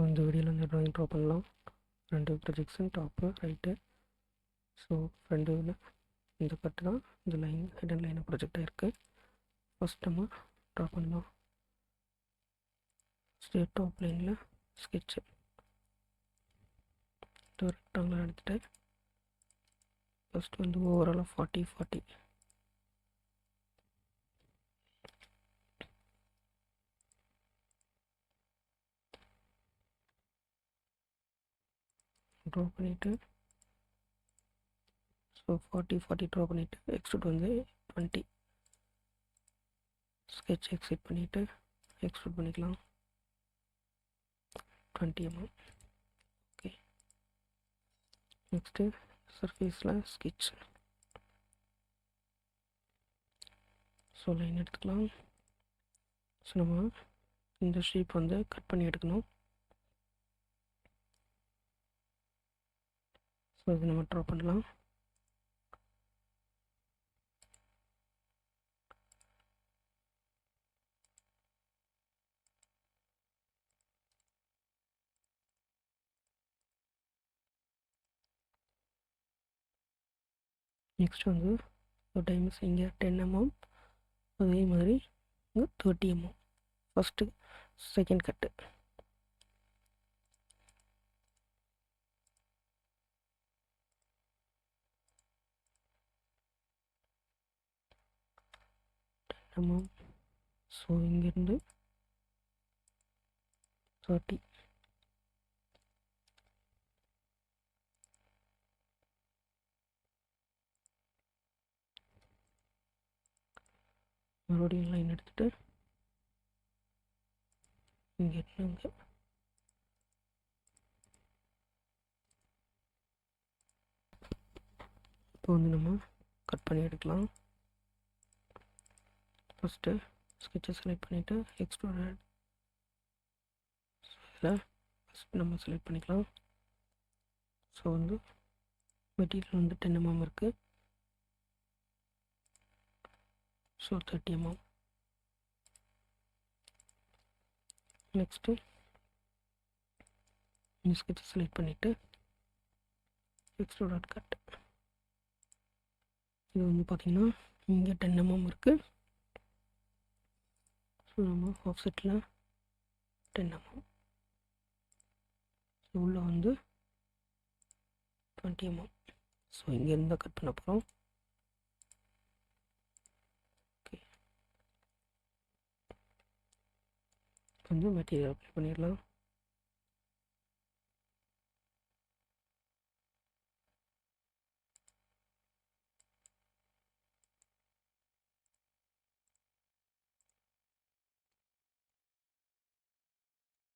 இந்த வீடியோவில் வந்து ட்ராயிங் ட்ரா பண்ணலாம். ரெண்டு projection top right. So front வியூவில் இந்த கட்டு தான் இந்த லைன் ஹிடன் லைனை ப்ரொஜெக்ட் ஆகிருக்கு. ஃபஸ்ட் நம்ம ட்ரா பண்ணலாம். ஸ்ட்ரெயிட் டாப் லைனில் ஸ்கெட்சு ரெக்டாங்கில் எடுத்துகிட்டு ஃபஸ்ட்டு வந்து ஓவராலாக 40 ட்ரா பண்ணிவிட்டு, ஸோ 40 ட்ரா பண்ணிவிட்டு எக்ஸ்ட்ரூட் வந்து 20 ஸ்கெட்ச் எக்ஸிட் பண்ணிவிட்டு எக்ஸ்ட்ரூட் பண்ணிக்கலாம் 20 mm. ஓகே, நெக்ஸ்ட்டு சர்ஃபேஸில் ஸ்கெட்ச். ஸோ லைன் எடுத்துக்கலாம். ஸோ நம்ம இந்த ஷேப் வந்து கட் பண்ணி எடுக்கணும். ஸோ இது நம்ம ட்ரா பண்ணலாம். நெக்ஸ்ட் வந்து ஒரு டைம்ஸ் இங்கே 10 mm, அதே மாதிரி இங்கே 30 mm. ஃபஸ்ட்டு செகண்ட் கட்டு. ஸோ இங்கேருந்து 30. மறுபடியும் லைன் எடுத்துகிட்டு இங்கே இருந்தாங்க. இப்போ வந்து நம்ம கட் பண்ணி எடுக்கலாம். ஃபஸ்ட்டு ஸ்கெட்சை செலக்ட் பண்ணிவிட்டு எக்ஸ்ட்ரூடட் இதில் ஃபஸ்ட் நம்ம செலக்ட் பண்ணிக்கலாம். ஸோ வந்து மெட்டீரியல் வந்து 10 mm இருக்குது. So 30 mm. நெக்ஸ்ட்டு இந்த ஸ்கெட்சை செலக்ட் பண்ணிவிட்டு எக்ஸ்ட்ரூடட் கட். இது வந்து பார்த்திங்கன்னா இங்கே 10 mm இருக்குது. ஸோ நம்ம ஆஃப் செட்டில் 10 mm. ஸோ உள்ள வந்து 20 mm. ஸோ இங்கேருந்து கட் பண்ண போகிறோம். ஓகே, வந்து மெட்டீரியல் அப்ளை பண்ணிடலாம்.